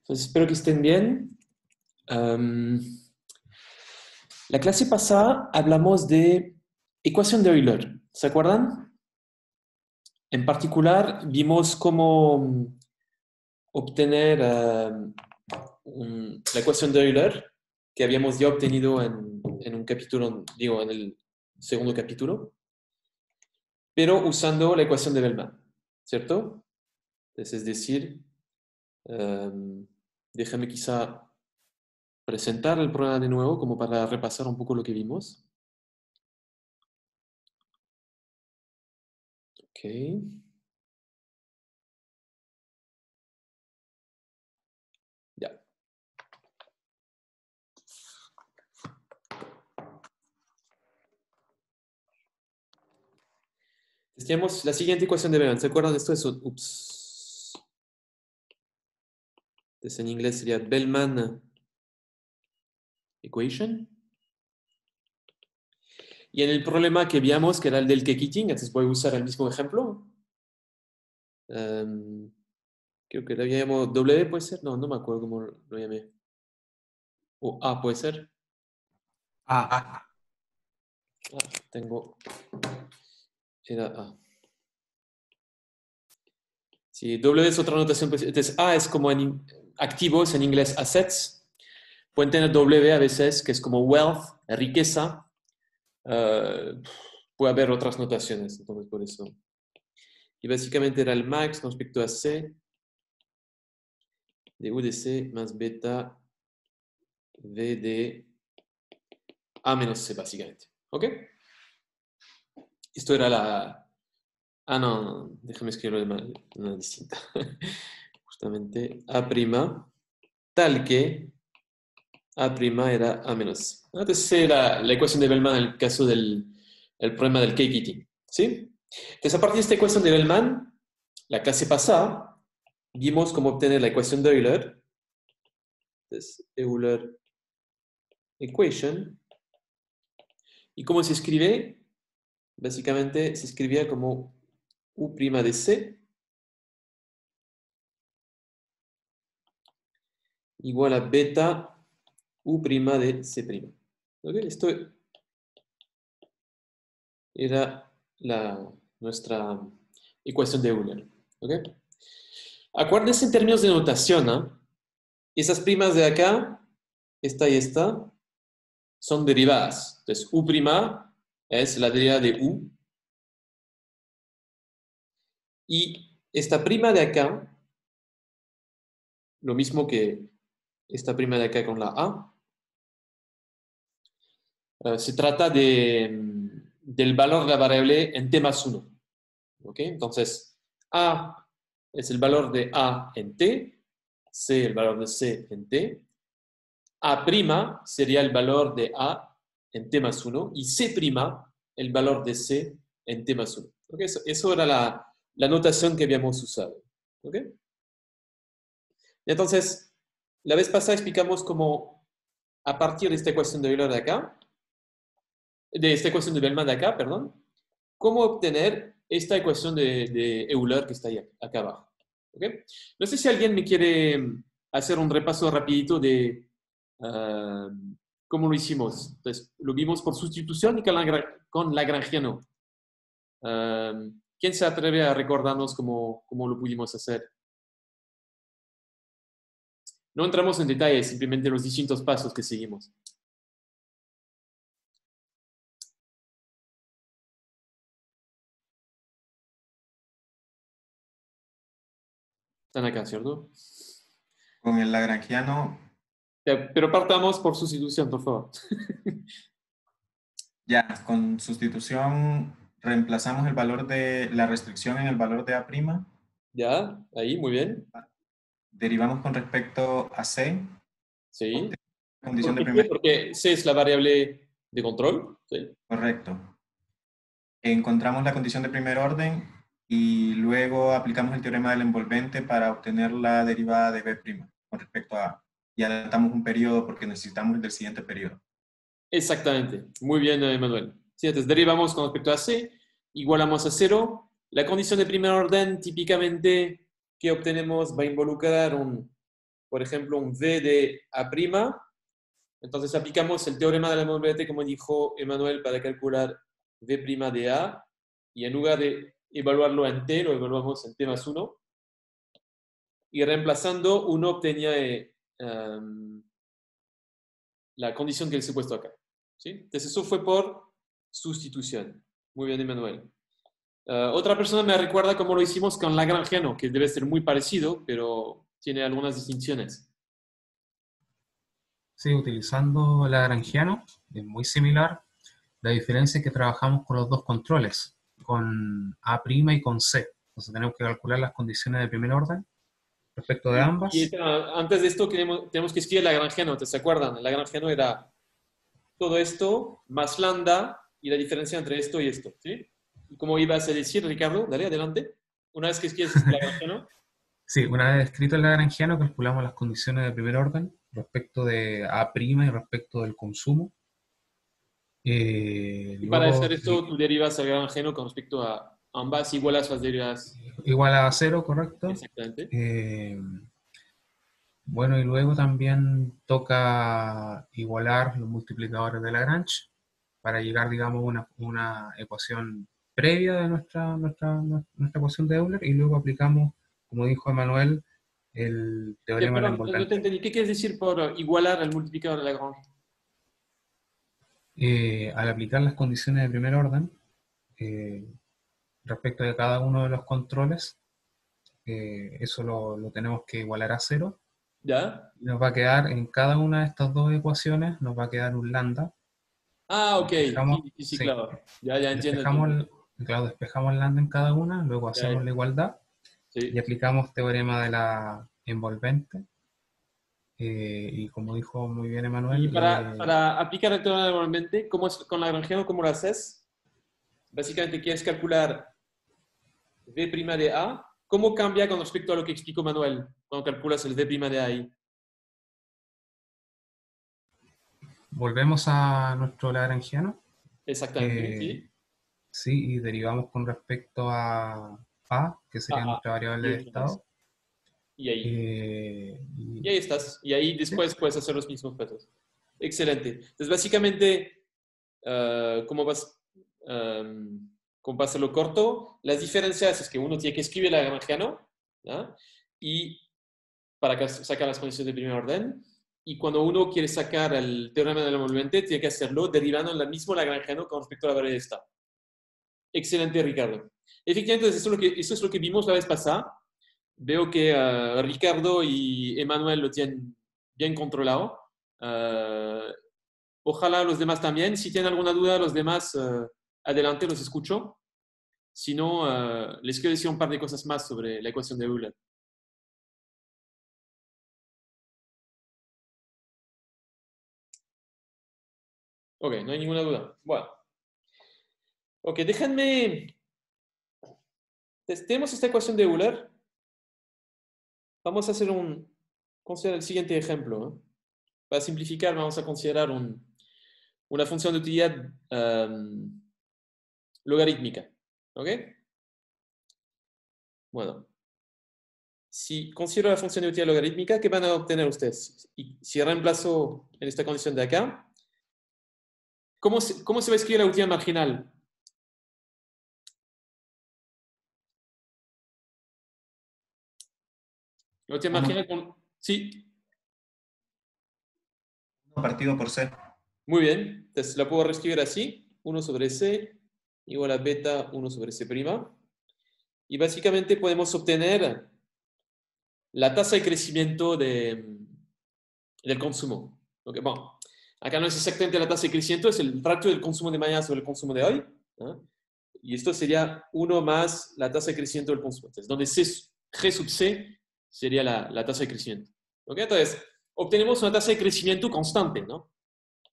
Entonces, espero que estén bien. Am, la clase pasada hablamos de ecuación de Euler. ¿Se acuerdan? En particular, vimos cómo obtener la ecuación de Euler que habíamos ya obtenido en un capítulo, digo, en el segundo capítulo, pero usando la ecuación de Bellman, ¿cierto? Entonces, es decir, um, déjame quizá presentar el programa de nuevo como para repasar un poco lo que vimos. Ok. Ya. Tenemos la siguiente ecuación de Bellman. ¿Se acuerdan de esto? Ups. Entonces en inglés sería Bellman equation. Y en el problema que veíamos, que era el del Kekiting, entonces voy a usar el mismo ejemplo. Creo que lo llamado W, ¿puede ser? No, no me acuerdo cómo lo llamé. O A, ¿puede ser? Ah, Tengo... Era A. Sí, W es otra notación. Entonces A es como en activos, en inglés assets. Pueden tener W a veces, que es como wealth, riqueza. Puede haber otras notaciones, entonces por eso. Y básicamente era el max con respecto a C de U de C más beta V de A menos C, básicamente. ¿Ok? Esto era la... Ah, no, no, déjame escribirlo de una distinta. Justamente A', tal que A' era A menos C. Entonces era la ecuación de Bellman en el caso del el problema del KKT. ¿Sí? Entonces a partir de esta ecuación de Bellman, la clase pasada, vimos cómo obtener la ecuación de Euler. Entonces, Euler equation. ¿Y cómo se escribe? Básicamente se escribía como U' de C igual a beta U' de C'. ¿Ok? Esto era nuestra ecuación de Euler. ¿Ok? Acuérdense en términos de notación, ¿no? Esas primas de acá, esta y esta, son derivadas. Entonces, U' es la derivada de U. Y esta prima de acá, lo mismo que esta prima de acá con la A, se trata del valor de la variable en t más 1. ¿Ok? Entonces, A es el valor de A en t, C el valor de C en t, A' sería el valor de A en t más 1 y C' el valor de C en t más 1. ¿Ok? Eso era la notación que habíamos usado. ¿Ok? Entonces, la vez pasada explicamos cómo, a partir de esta ecuación de Euler de acá, de esta ecuación de Bellman de acá, perdón, cómo obtener esta ecuación de Euler que está ahí, acá abajo. ¿Ok? No sé si alguien me quiere hacer un repaso rapidito de cómo lo hicimos. Entonces, lo vimos por sustitución y con Lagrangiano. ¿Quién se atreve a recordarnos cómo lo pudimos hacer? No entramos en detalles, simplemente los distintos pasos que seguimos. Están acá, ¿cierto? con el lagrangiano, Pero partamos por sustitución, por favor. ya, con sustitución reemplazamos el valor de la restricción en el valor de A', ¿Ya? Ahí, muy bien. derivamos con respecto a C, Sí. condición ¿Por de qué? primer, Porque C es la variable de control. Sí. correcto. Encontramos la condición de primer orden y luego aplicamos el teorema del envolvente para obtener la derivada de B' con respecto a A. Y adelantamos un periodo porque necesitamos el del siguiente periodo. Exactamente. Muy bien, Manuel. Sí, entonces derivamos con respecto a C, igualamos a 0. La condición de primer orden típicamente que obtenemos va a involucrar por ejemplo, un V de A', entonces aplicamos el teorema de la envolvente, como dijo Emmanuel, para calcular V' de A, y en lugar de evaluarlo en T, lo evaluamos en T más 1, y reemplazando, uno obtenía la condición que les he puesto acá. ¿Sí? Entonces eso fue por sustitución. Muy bien, Emmanuel. Otra persona me recuerda cómo lo hicimos con Lagrangiano, que debe ser muy parecido, pero tiene algunas distinciones. Sí, utilizando Lagrangiano, es muy similar. La diferencia es que trabajamos con los dos controles, con A' y con C. Entonces tenemos que calcular las condiciones de primer orden respecto de ambas. Antes de esto tenemos que escribir Lagrangiano, ¿te se acuerdan? El Lagrangiano era todo esto más lambda y la diferencia entre esto y esto. ¿Sí? ¿Y cómo ibas a decir, Ricardo? Dale, adelante. Una vez que escribes este Lagrangiano. Sí, una vez escrito el Lagrangiano, calculamos las condiciones de primer orden respecto de A' y respecto del consumo. Y para Luego, hacer esto, tú derivas el Lagrangiano con respecto a ambas igualas las derivas. igual a cero, correcto. Exactamente. Bueno, y luego también toca igualar los multiplicadores de Lagrange para llegar, digamos, a una ecuación previa de nuestra ecuación de Euler, y luego aplicamos, como dijo Emanuel, el teorema del Perdón, no te envolvente. entendí. ¿Qué quieres decir por igualar al multiplicador de Lagrange? Al aplicar las condiciones de primer orden, eh, respecto de cada uno de los controles, eso lo tenemos que igualar a cero. ¿Ya? Nos va a quedar en cada una de estas dos ecuaciones, nos va a quedar un lambda. Ah, ok. Despejamos, Sí, sí, sí, sí, claro. Ya entiendo, despejamos, entiendo. claro, despejamos lambda en cada una, luego Ya, hacemos la igualdad y sí. aplicamos teorema de la envolvente. Y como dijo muy bien Y Emanuel, para aplicar el teorema normalmente, ¿cómo es con Lagrangiano? ¿Cómo lo haces? Básicamente quieres calcular V' de A. ¿Cómo cambia con respecto a lo que explicó Manuel cuando calculas el V' de A ahí? volvemos a nuestro lagrangiano. Exactamente, eh, sí. sí, y derivamos con respecto a, que sería A, A. nuestra variable Y de entonces, estado. y ahí. Y Y ahí estás. Y ahí sí, después puedes hacer los mismos pasos. Excelente. Entonces, básicamente, ¿cómo vas? ¿Cómo va a hacerlo corto? Las diferencias es que uno tiene que escribir el lagrangiano, ¿ya? Y para sacar las condiciones de primer orden. Y cuando uno quiere sacar el teorema del envolvente, tiene que hacerlo derivando en el mismo lagrangiano con respecto a la variable de estado. Excelente, Ricardo. Efectivamente, eso es lo que vimos la vez pasada. Veo que Ricardo y Emmanuel lo tienen bien controlado. Uh, Ojalá los demás también. Si tienen alguna duda, los demás, adelante, los escucho. Si no, les quiero decir un par de cosas más sobre la ecuación de Euler. Ok, no hay ninguna duda. Bueno. Ok, déjenme. Testemos esta ecuación de Euler. Vamos a hacer considerar el siguiente ejemplo, ¿no? Para simplificar, vamos a considerar una función de utilidad logarítmica. ¿Ok? Bueno, si considero la función de utilidad logarítmica, ¿qué van a obtener ustedes? Y si reemplazo en esta condición de acá, ¿cómo se va a escribir la utilidad marginal? La utilidad Uno marginal con... Sí, partido por C. muy bien. Entonces la puedo reescribir así. 1 sobre C igual a beta 1 sobre C'. Y básicamente podemos obtener la tasa de crecimiento del consumo. Okay, bueno, acá no es exactamente la tasa de crecimiento, es el ratio del consumo de mañana sobre el consumo de hoy. ¿No? Y esto sería 1 más la tasa de crecimiento del consumo. Entonces, donde G sub C sería la tasa de crecimiento. ¿Okay? Entonces, obtenemos una tasa de crecimiento constante, ¿no?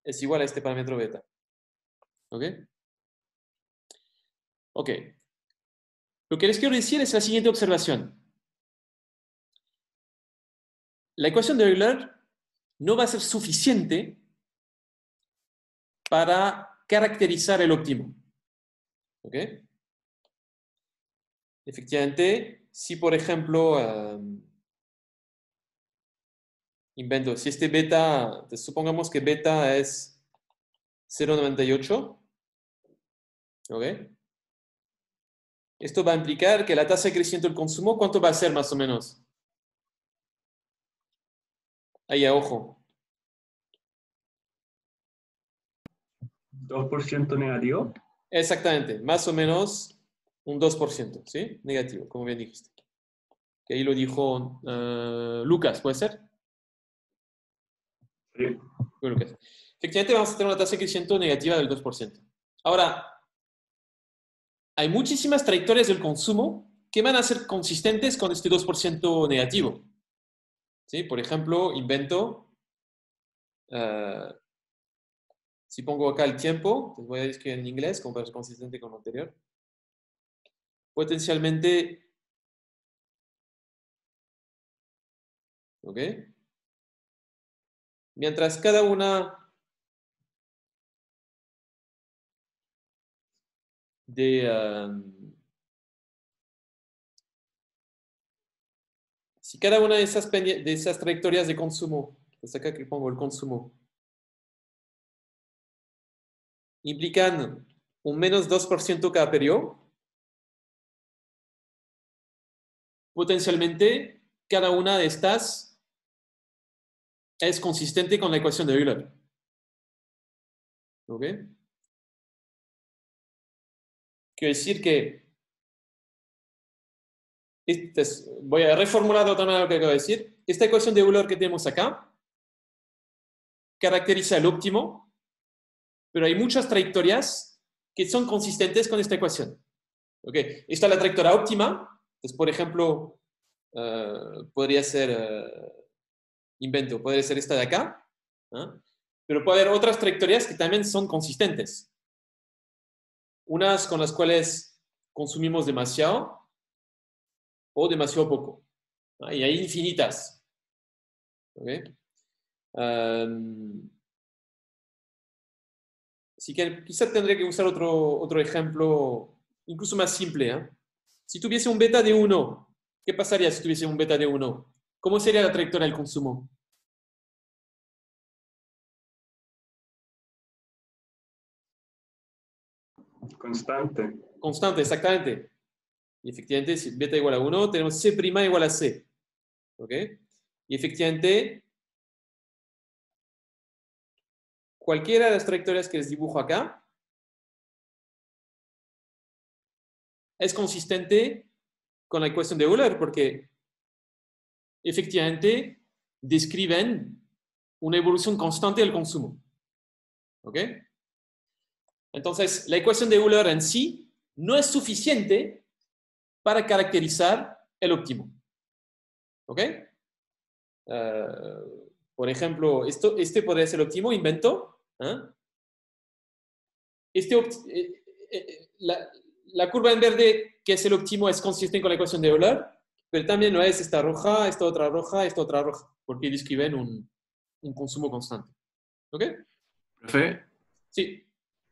Es igual a este parámetro beta. ¿Ok? Ok. Lo que les quiero decir es la siguiente observación. La ecuación de Euler no va a ser suficiente para caracterizar el óptimo. ¿Ok? Efectivamente, si por ejemplo invento, si este beta, supongamos que beta es 0,98, ¿ok? Esto va a implicar que la tasa de crecimiento del consumo, ¿cuánto va a ser más o menos? Ahí, a ojo. 2% negativo. Exactamente, más o menos un 2%, ¿sí? Negativo, como bien dijiste. Que ahí lo dijo Lucas, ¿puede ser? Sí. Bueno, Lucas. Efectivamente vamos a tener una tasa de crecimiento negativa del 2%. Ahora, hay muchísimas trayectorias del consumo que van a ser consistentes con este 2% negativo. ¿Sí? Por ejemplo, invento, si pongo acá el tiempo, les voy a escribir en inglés como para ser consistente con lo anterior. Potencialmente, ¿ok? Mientras cada una si cada una de esas trayectorias de consumo, pues acá que pongo el consumo, implican un menos 2% cada periodo, potencialmente cada una de estas es consistente con la ecuación de Euler. ¿Ok? Quiero decir que voy a reformular de otra manera lo que acabo de decir. Esta ecuación de Euler que tenemos acá caracteriza el óptimo, pero hay muchas trayectorias que son consistentes con esta ecuación. ¿Ok? Esta es la trayectoria óptima. Entonces, por ejemplo, podría ser, invento, podría ser esta de acá, ¿no? Pero puede haber otras trayectorias que también son consistentes. Unas con las cuales consumimos demasiado o demasiado poco, ¿no? Y hay infinitas. ¿Okay? Así que quizá tendría que usar otro ejemplo, incluso más simple, ¿eh? Si tuviese un beta de 1, ¿qué pasaría si tuviese un beta de 1? ¿Cómo sería la trayectoria del consumo? Constante. Constante, exactamente. Y efectivamente, si beta igual a 1, tenemos C' igual a C. ¿Ok? Y efectivamente, cualquiera de las trayectorias que les dibujo acá es consistente con la ecuación de Euler porque efectivamente describen una evolución constante del consumo. ¿Ok? Entonces, la ecuación de Euler en sí no es suficiente para caracterizar el óptimo. ¿Ok? Por ejemplo, este podría ser el óptimo, invento. ¿Eh? La curva en verde, que es el óptimo, es consistente con la ecuación de Euler, pero también no es esta roja, esta otra roja, porque describen un consumo constante. ¿Ok? Profe, Sí.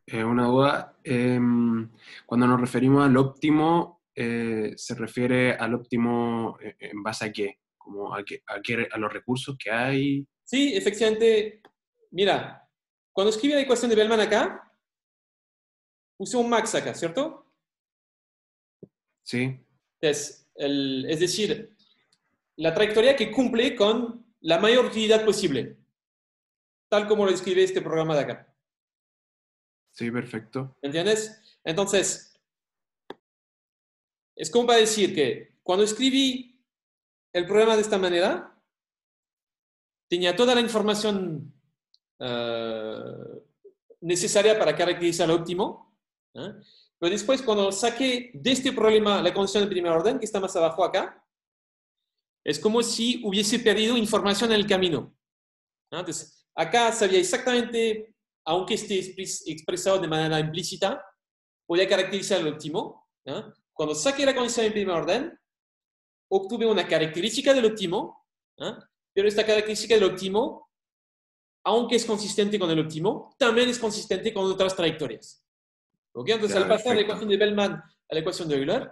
una duda. Cuando nos referimos al óptimo, ¿se refiere al óptimo en base a qué? ¿Como a los recursos que hay? Sí, efectivamente. Mira, cuando escribí la ecuación de Bellman acá, puse un max acá, ¿cierto? Sí. Es decir, la trayectoria que cumple con la mayor utilidad posible, tal como lo describe este programa de acá. Sí, perfecto. ¿Entiendes? Entonces, es como para decir que cuando escribí el programa de esta manera, tenía toda la información necesaria para caracterizar el óptimo, ¿eh? Pero después, cuando saqué de este problema la condición de primer orden, que está más abajo acá, es como si hubiese perdido información en el camino. Entonces, acá sabía exactamente, aunque esté expresado de manera implícita, podía caracterizar el óptimo. Cuando saqué la condición de primer orden, obtuve una característica del óptimo, pero esta característica del óptimo, aunque es consistente con el óptimo, también es consistente con otras trayectorias. ¿Okay? Entonces, Ya, al pasar de la perfecto. ecuación de Bellman a la ecuación de Euler,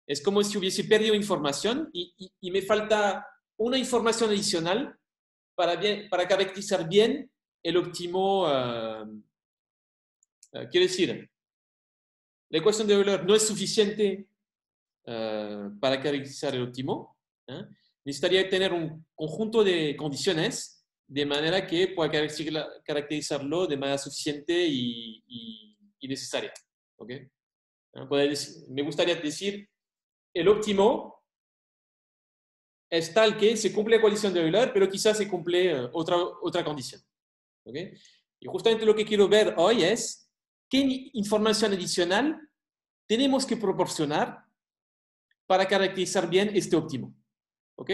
es como si hubiese perdido información y me falta una información adicional para caracterizar bien el óptimo, quiero decir, la ecuación de Euler no es suficiente para caracterizar el óptimo. Necesitaría tener un conjunto de condiciones de manera que pueda caracterizarlo de manera suficiente y necesaria. ¿Okay? Me gustaría decir, el óptimo es tal que se cumple la condición de Euler, pero quizás se cumple otra condición. ¿Okay? Y justamente lo que quiero ver hoy es qué información adicional tenemos que proporcionar para caracterizar bien este óptimo. ¿Ok?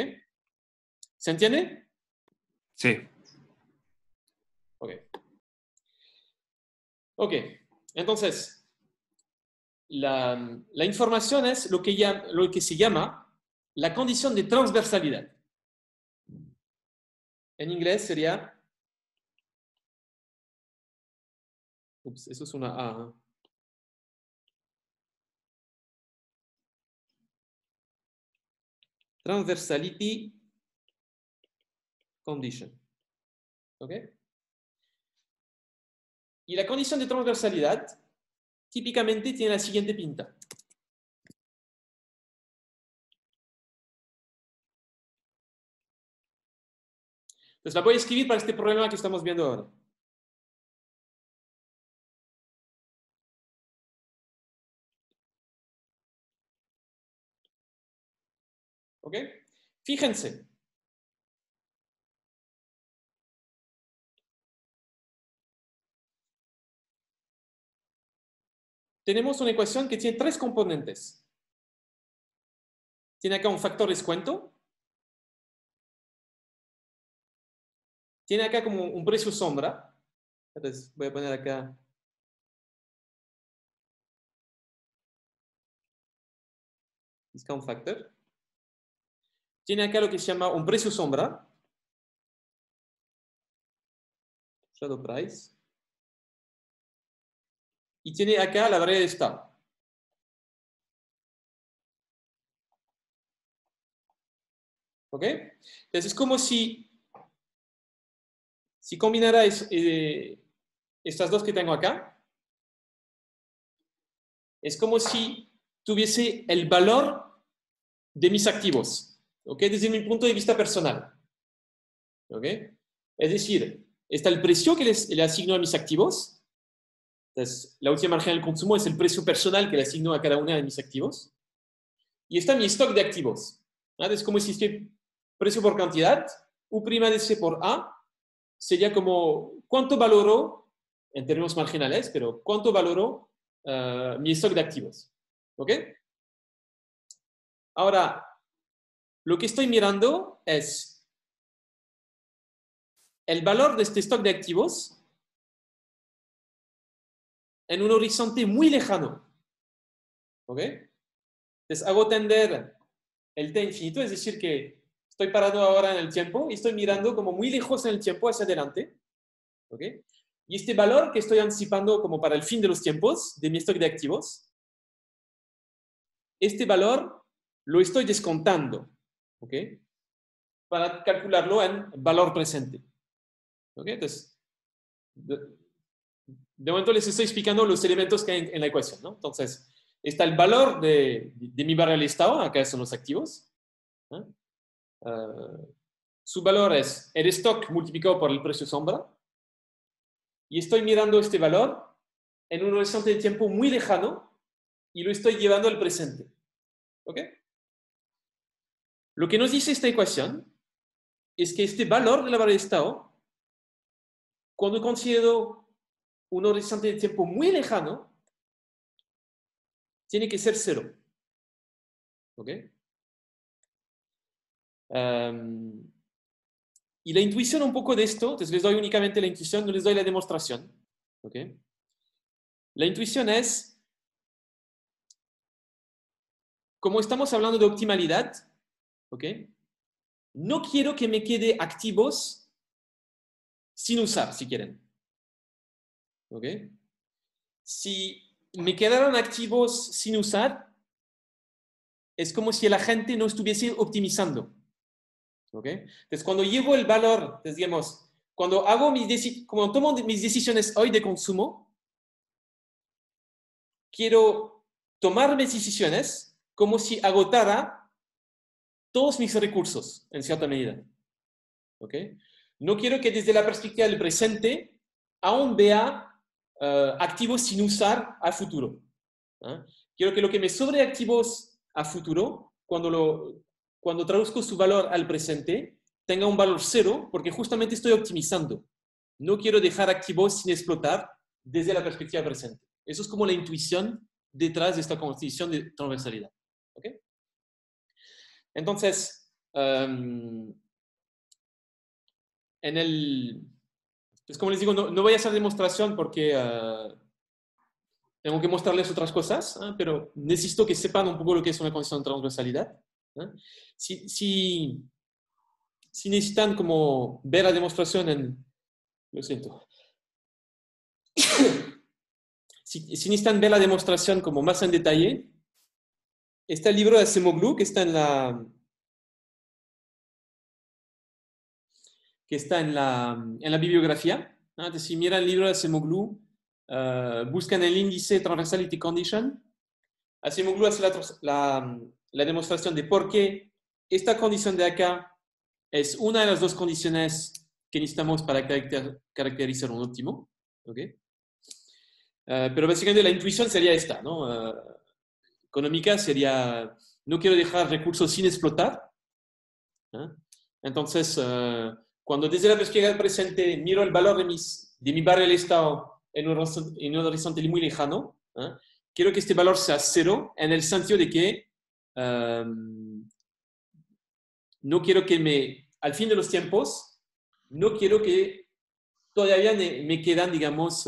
¿Se entiende? Sí. Ok. Ok. Entonces, la información es lo que se llama la condición de transversalidad. En inglés sería... Ups, eso es una A. Transversality condition. ¿Ok? Y la condición de transversalidad típicamente tiene la siguiente pinta. Entonces la voy a escribir para este problema que estamos viendo ahora. ¿Ok? Fíjense. Tenemos una ecuación que tiene tres componentes. Tiene acá un factor descuento. Tiene acá como un precio sombra. Entonces voy a poner acá. Discount factor. Tiene acá lo que se llama un precio sombra. Shadow price. Y tiene acá la variable de estado. ¿Ok? Entonces es como si combinara estas dos que tengo acá. Es como si tuviese el valor de mis activos. ¿Ok? Desde mi punto de vista personal. ¿Ok? Es decir, está el precio que le asigno a mis activos. Entonces, la última margen del consumo es el precio personal que le asigno a cada una de mis activos. Y está mi stock de activos. Es como si este precio por cantidad, U' de C por A, sería como cuánto valoro, en términos marginales, pero cuánto valoro mi stock de activos. ¿Ok? Ahora, lo que estoy mirando es el valor de este stock de activos en un horizonte muy lejano. ¿Ok? Entonces hago tender el t infinito, es decir que estoy parado ahora en el tiempo y estoy mirando como muy lejos en el tiempo hacia adelante. ¿Ok? Y este valor que estoy anticipando como para el fin de los tiempos de mi stock de activos, este valor lo estoy descontando. ¿Ok? Para calcularlo en valor presente. ¿Ok? Entonces, de momento les estoy explicando los elementos que hay en la ecuación, ¿no? Entonces, está el valor de mi variable estado, acá son los activos. ¿No? Su valor es el stock multiplicado por el precio sombra. Y estoy mirando este valor en un horizonte de tiempo muy lejano y lo estoy llevando al presente. ¿Ok? Lo que nos dice esta ecuación es que este valor de la variable de estado, cuando considero un horizonte de tiempo muy lejano, tiene que ser 0. ¿Ok? Y la intuición un poco de esto, entonces les doy únicamente la intuición, no les doy la demostración. ¿Ok? La intuición es, como estamos hablando de optimalidad, ¿ok? No quiero que me quede activos sin usar, si quieren. ¿Ok? Si me quedaran activos sin usar, es como si la gente no estuviese optimizando. ¿Ok? Entonces, cuando llevo el valor, entonces, digamos, cuando tomo mis decisiones hoy de consumo, quiero tomar mis decisiones como si agotara todos mis recursos, en cierta medida. ¿Ok? No quiero que desde la perspectiva del presente aún vea activos sin usar a futuro. Quiero que lo que me sobre de activos a futuro, cuando traduzco su valor al presente, tenga un valor cero, porque justamente estoy optimizando. No quiero dejar activos sin explotar desde la perspectiva presente. Eso es como la intuición detrás de esta constitución de transversalidad. ¿Ok? Entonces, pues como les digo, no voy a hacer demostración porque tengo que mostrarles otras cosas, pero necesito que sepan un poco lo que es una condición de transversalidad. Si necesitan como ver la demostración lo siento. si necesitan ver la demostración como más en detalle, está el libro de Acemoglu que está en la bibliografía. Entonces, si miran el libro de Acemoglu, buscan el índice Transversality Condition. Acemoglu hace la demostración de por qué esta condición de acá es una de las dos condiciones que necesitamos para caracterizar un óptimo. ¿Okay? Pero básicamente la intuición sería esta, ¿no? Económica sería, no quiero dejar recursos sin explotar. Entonces, cuando desde la perspectiva del presente miro el valor de mi barrio del Estado en un horizonte muy lejano, quiero que este valor sea cero en el sentido de que no quiero que al fin de los tiempos, no quiero que todavía me quedan, digamos,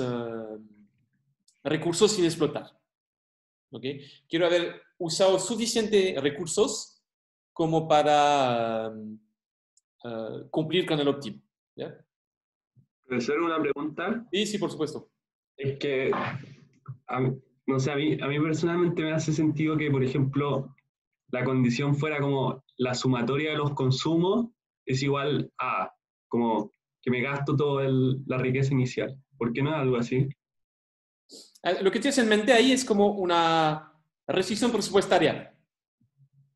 recursos sin explotar. ¿Okay? Quiero haber usado suficientes recursos como para cumplir con el óptimo. ¿Ya? Profesor, una pregunta. Sí, por supuesto. Es que, no sé, a mí personalmente me hace sentido que, por ejemplo, la condición fuera como la sumatoria de los consumos es igual a, como que me gasto toda la riqueza inicial. ¿Por qué no es algo así? Lo que tienes en mente ahí es como una restricción presupuestaria.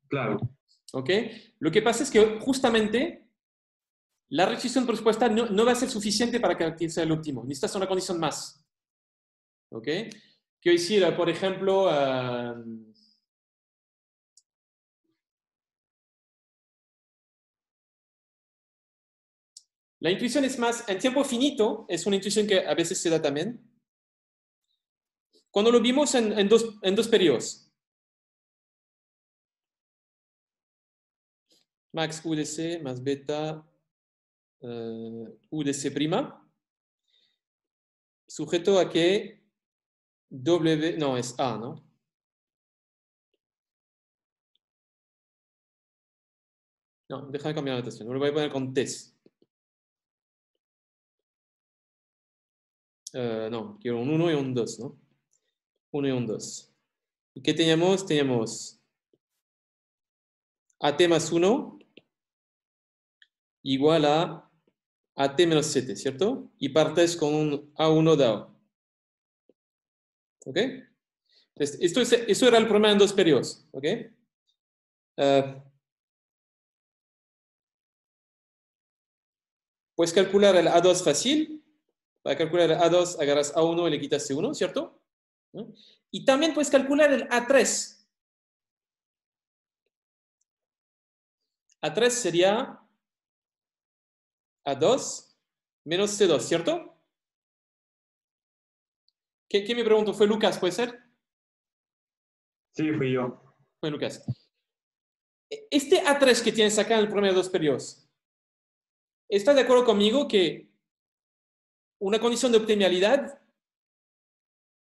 Claro. ¿Ok? Lo que pasa es que justamente la restricción presupuestaria no va a ser suficiente para caracterizar el óptimo. Necesitas una condición más. ¿Ok? Quiero decir, por ejemplo, la intuición es más, en tiempo finito, es una intuición que a veces se da también. Cuando lo vimos en dos periodos. Max UDC más beta UDC prima. Sujeto a que W, no, es A, ¿no? No, déjame cambiar la notación. Lo voy a poner con test. No, quiero un 1 y un 2, ¿no? 1 y un 2. ¿Y qué teníamos? Teníamos AT más 1 igual a AT menos 7, ¿cierto? Y partes con un A1 DAO. ¿Ok? Entonces, esto era el problema en dos periodos. ¿Ok? Puedes calcular el A2 fácil. Para calcular el A2 agarras A1 y le quitas C1, ¿cierto? Y también puedes calcular el A3. A3 sería A2 menos C2, ¿cierto? ¿Qué me pregunto? ¿Fue Lucas, puede ser? Sí, fui yo. Fue Lucas. Este A3 que tienes acá en el promedio de dos periodos, ¿estás de acuerdo conmigo que una condición de optimalidad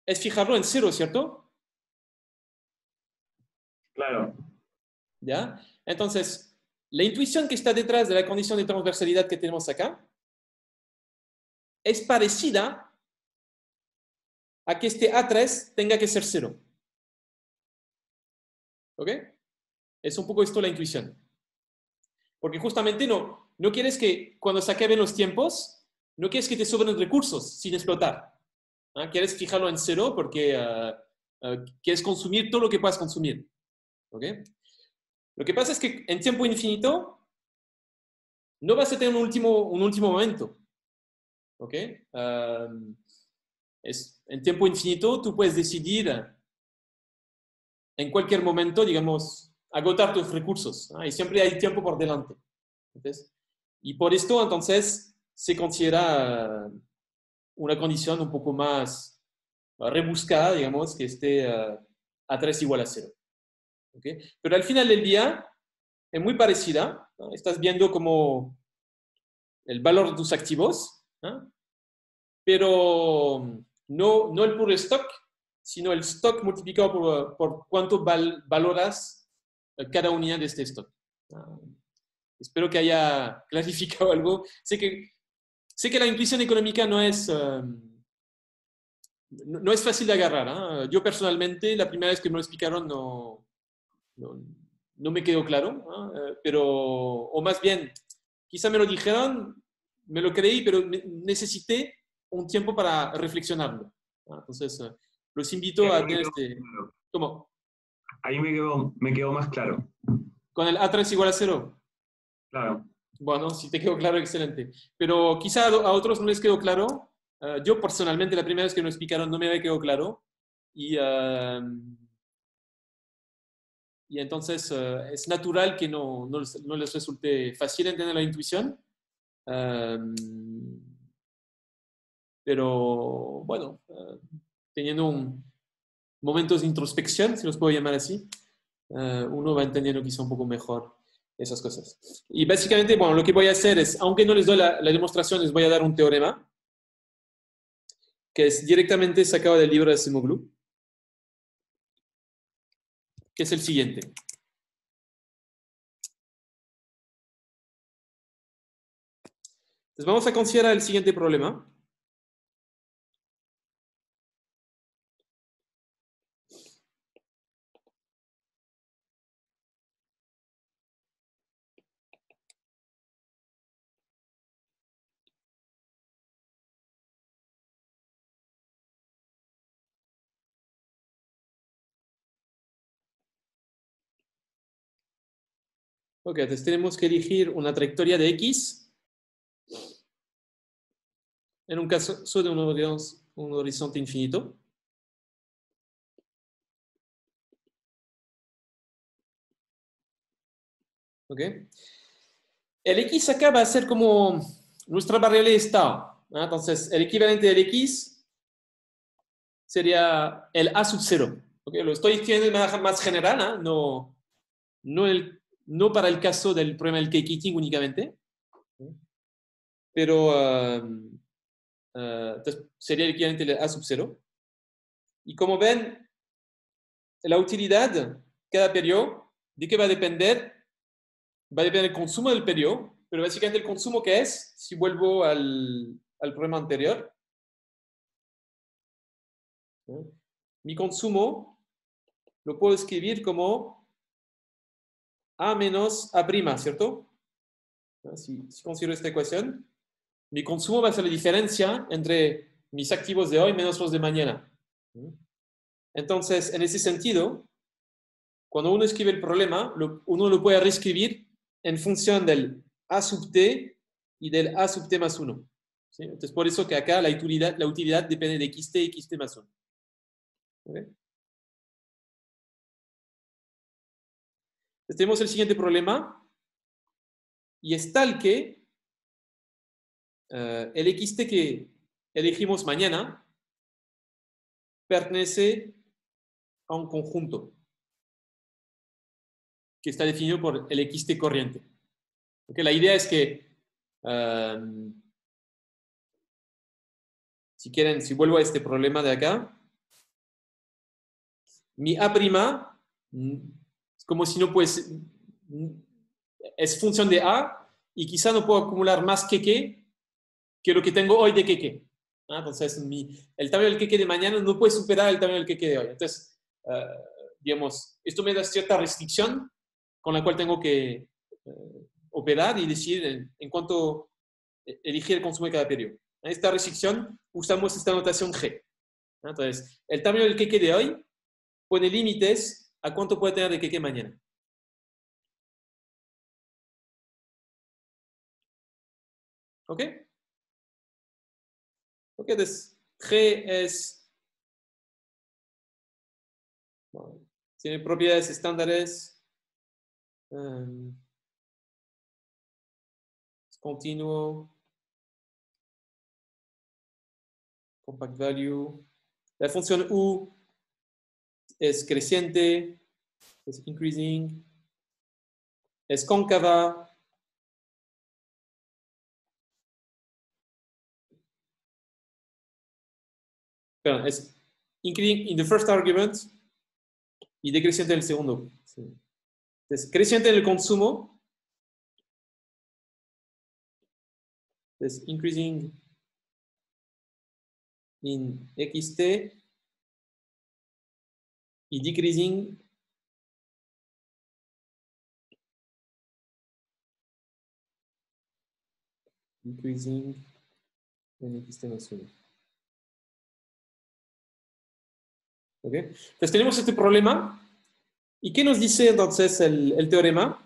es fijarlo en cero, ¿cierto? Claro. ¿Ya? Entonces, la intuición que está detrás de la condición de transversalidad que tenemos acá es parecida a que este A3 tenga que ser cero. ¿Ok? Es un poco esto la intuición. Porque justamente no quieres que cuando se acaben los tiempos, no quieres que te sobren recursos sin explotar. Quieres fijarlo en cero porque quieres consumir todo lo que puedas consumir. ¿Okay? Lo que pasa es que en tiempo infinito no vas a tener un último momento. ¿Okay? En tiempo infinito tú puedes decidir en cualquier momento, digamos, agotar tus recursos. Y siempre hay tiempo por delante. Entonces, y por esto, entonces, se considera una condición un poco más rebuscada, digamos, que esté a 3 igual a 0. ¿Okay? Pero al final del día es muy parecida, ¿no? Estás viendo como el valor de tus activos, ¿no? Pero no el puro stock, sino el stock multiplicado por cuánto valoras cada unidad de este stock. Espero que haya clarificado algo. Sé que la intuición económica no es fácil de agarrar. Yo personalmente, la primera vez que me lo explicaron no me quedó claro, pero, o más bien, quizá me lo dijeron, me lo creí, pero necesité un tiempo para reflexionarlo. Entonces, los invito a tener Claro. ¿Cómo? Ahí me quedó más claro. ¿Con el A3 igual a 0? Claro. Bueno, si te quedó claro, excelente. Pero quizá a otros no les quedó claro. Yo personalmente, la primera vez que me lo explicaron no me había quedado claro. Y entonces es natural que no les resulte fácil entender la intuición. Pero bueno, teniendo momentos de introspección, si los puedo llamar así, uno va entendiendo quizá un poco mejor esas cosas. Y básicamente, bueno, lo que voy a hacer es, aunque no les doy la demostración, les voy a dar un teorema que es directamente sacado del libro de Acemoglu, que es el siguiente. Entonces vamos a considerar el siguiente problema. Ok, entonces tenemos que elegir una trayectoria de X en un caso de un horizonte infinito. Ok. El X acá va a ser como nuestra variable de estado. Entonces, el equivalente del X sería el A sub 0. Okay, lo estoy escribiendo de manera más general, no para el caso del problema del K-Kitting únicamente, pero entonces sería el equivalente del A sub 0. Y como ven, la utilidad, cada periodo, ¿de qué va a depender? Va a depender del consumo del periodo, pero básicamente el consumo que es, si vuelvo al problema anterior, mi consumo lo puedo escribir como A menos A', ¿cierto? Si considero esta ecuación, mi consumo va a ser la diferencia entre mis activos de hoy menos los de mañana. Entonces, en ese sentido, cuando uno escribe el problema, uno lo puede reescribir en función del A sub t y del A sub t más 1. ¿Sí? Entonces, por eso que acá la utilidad depende de xt y xt más 1. ¿Okay? Entonces, tenemos el siguiente problema, y es tal que el xt que elegimos mañana pertenece a un conjunto que está definido por el xt corriente. ¿Okay? La idea es que, si quieren, si vuelvo a este problema de acá, mi A' es como si no pues es función de A y quizá no puedo acumular más que lo que tengo hoy de que. Entonces, el tamaño del que de mañana no puede superar el tamaño del que de hoy. Entonces, digamos, esto me da cierta restricción con la cual tengo que operar y decir en cuánto elegir el consumo de cada periodo. En esta restricción usamos esta notación G. Entonces, el tamaño del queque de hoy pone límites a cuánto puede tener de queque mañana. ¿Ok? Ok, entonces G es... Bueno, tiene propiedades estándares. Es continuo. Compact value. La función U es creciente. Es increasing. Es cóncava. Perdón, es increasing in the first argument y decreciente en el segundo. Sí. Entonces, creciente en el consumo. Entonces, increasing in xt y decreasing en xt más 1. ¿Ok? Entonces tenemos este problema. ¿Y qué nos dice entonces el teorema?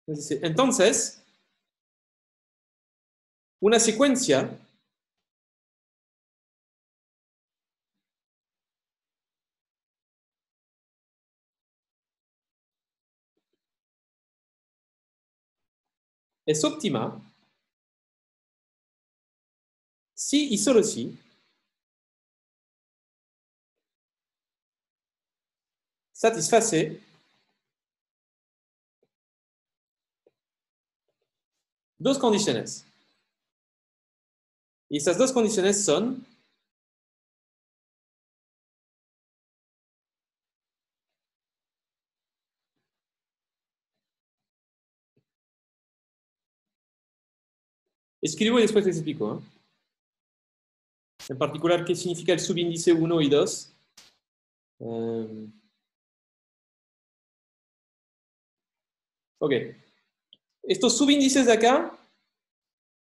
Nos dice, entonces, una secuencia es óptima si y solo si satisface dos condiciones. Y estas dos condiciones son escribo y después les explico. En particular, qué significa el subíndice 1 y 2. Ok. Estos subíndices de acá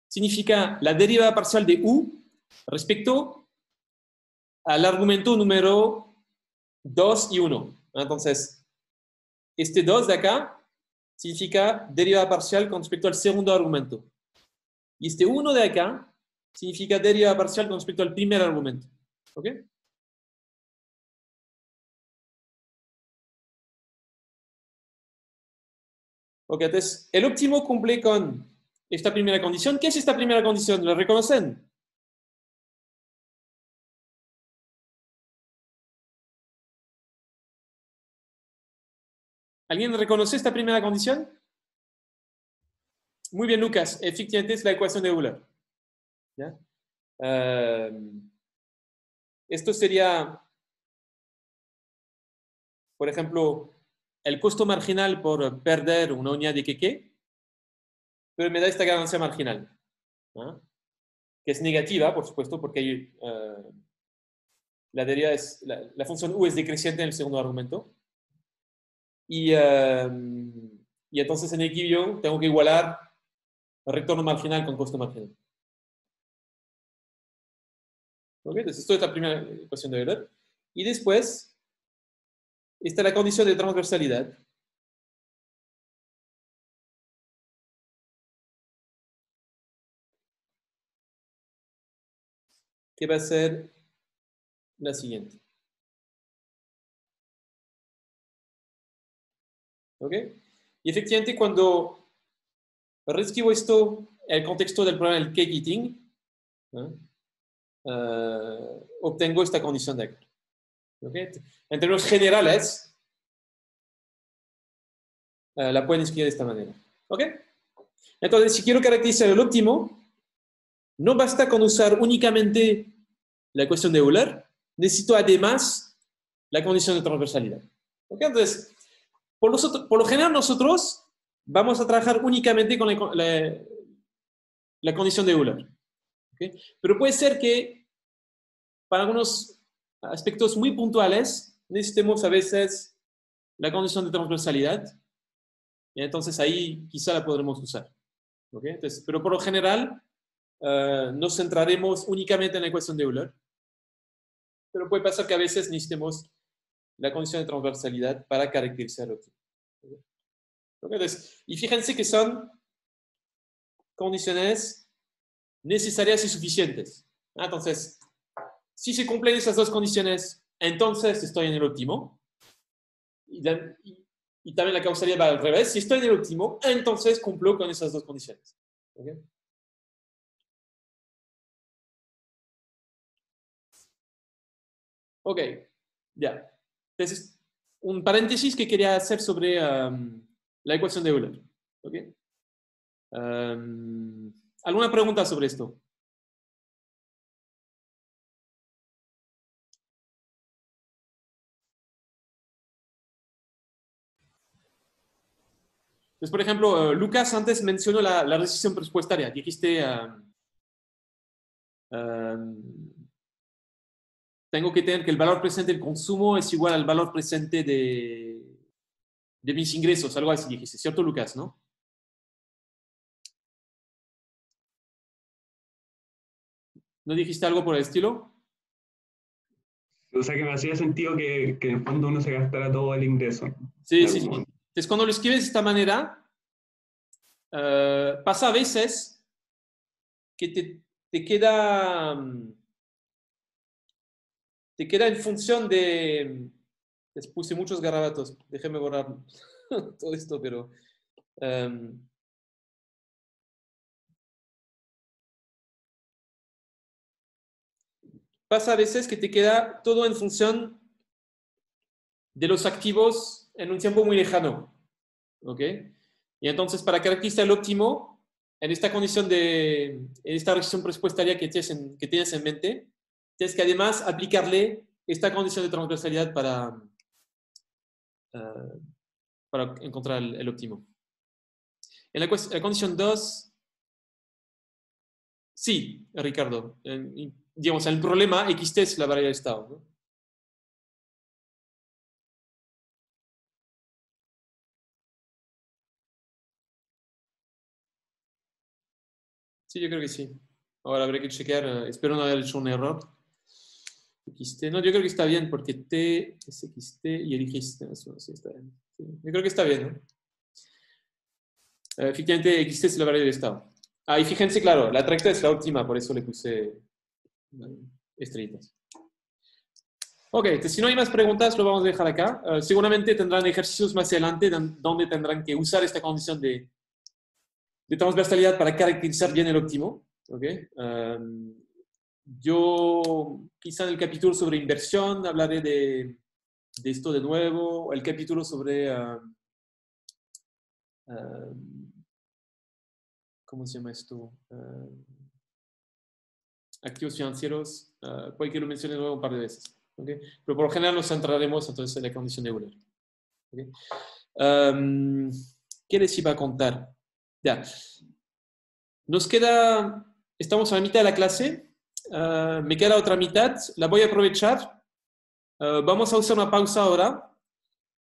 significa la derivada parcial de U respecto al argumento número 2 y 1. Entonces, este 2 de acá significa derivada parcial con respecto al segundo argumento. Y este 1 de acá significa derivada parcial con respecto al primer argumento. ¿Ok? Ok, entonces, el óptimo cumple con esta primera condición. ¿Qué es esta primera condición? ¿La reconocen? ¿Alguien reconoce esta primera condición? Muy bien, Lucas. Efectivamente es la ecuación de Euler. ¿Ya? Esto sería, por ejemplo, el costo marginal por perder una unidad de queque, pero me da esta ganancia marginal, ¿no? Que es negativa, por supuesto, porque la derivada es, la función U es decreciente en el segundo argumento. Y entonces en equilibrio tengo que igualar el retorno marginal con costo marginal. ¿Ok? Entonces esto es la primera ecuación de Euler. Y después está la condición de transversalidad. Que va a ser la siguiente. ¿Ok? Y efectivamente cuando reescribo esto en el contexto del problema del cake eating, ¿no? Obtengo esta condición de acá. ¿Okay? En términos generales, la pueden escribir de esta manera. ¿Ok? Entonces, si quiero caracterizar el óptimo, no basta con usar únicamente la ecuación de Euler, necesito además la condición de transversalidad. ¿Ok? Entonces, por lo general nosotros vamos a trabajar únicamente con la condición de Euler. ¿Okay? Pero puede ser que para algunos aspectos muy puntuales necesitemos a veces la condición de transversalidad, y entonces ahí quizá la podremos usar. ¿Okay? Entonces, pero por lo general nos centraremos únicamente en la ecuación de Euler, pero puede pasar que a veces necesitemos la condición de transversalidad para caracterizar el óptimo. ¿Okay? Entonces, y fíjense que son condiciones necesarias y suficientes. Entonces, si se cumplen esas dos condiciones, entonces estoy en el óptimo. Y también la causalidad va al revés. Si estoy en el óptimo, entonces cumplo con esas dos condiciones. ¿Okay? Ok, ya. Entonces, un paréntesis que quería hacer sobre la ecuación de Euler. ¿Okay? ¿Alguna pregunta sobre esto? Entonces, por ejemplo, Lucas antes mencionó la restricción presupuestaria. Dijiste, tengo que tener que el valor presente del consumo es igual al valor presente de mis ingresos, algo así dijiste, ¿cierto, Lucas? ¿No? ¿No dijiste algo por el estilo? O sea, que me hacía sentido que en el fondo uno se gastara todo el ingreso. Sí, sí, sí. Entonces, cuando lo escribes de esta manera, pasa a veces que te queda en función de... Les puse muchos garabatos, déjenme borrar todo esto, pero... pasa a veces que te queda todo en función de los activos en un tiempo muy lejano. ¿Ok? Y entonces, para caracterizar el óptimo, en esta condición en esta restricción presupuestaria que tienes en mente, tienes que además aplicarle esta condición de transversalidad para encontrar el óptimo. En la condición 2, sí, Ricardo. Digamos, el problema xt es la variable de estado, ¿no? Sí, yo creo que sí. Ahora habrá que chequear. Espero no haber hecho un error. XT. No, yo creo que está bien porque T es XT y elegiste. Eso, sí, está bien. Sí, yo creo que está bien, ¿no? Efectivamente, XT es la variable de estado. Y fíjense, claro, la trayectoria es la óptima, por eso le puse estrellitas. Ok, entonces, si no hay más preguntas, lo vamos a dejar acá. Seguramente tendrán ejercicios más adelante donde tendrán que usar esta condición de transversalidad para caracterizar bien el óptimo. Okay. Yo quizá en el capítulo sobre inversión hablaré de esto de nuevo. El capítulo sobre ¿cómo se llama esto? Activos financieros. Puede que lo mencione de nuevo un par de veces. ¿Okay? Pero por lo general nos centraremos entonces en la condición de Euler. ¿Okay? ¿Qué les iba a contar? Ya. Nos queda, estamos a la mitad de la clase. Me queda otra mitad. La voy a aprovechar. Vamos a usar una pausa ahora.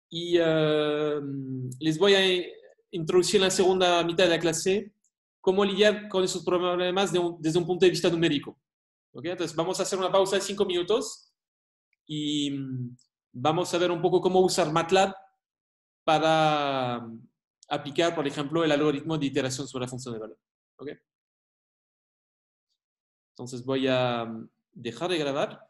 Y les voy a introducir en la segunda mitad de la clase cómo lidiar con esos problemas desde un punto de vista numérico. ¿Okay? Entonces vamos a hacer una pausa de 5 minutos y vamos a ver un poco cómo usar MATLAB para aplicar, por ejemplo, el algoritmo de iteración sobre la función de valor. ¿Okay? Entonces voy a dejar de grabar.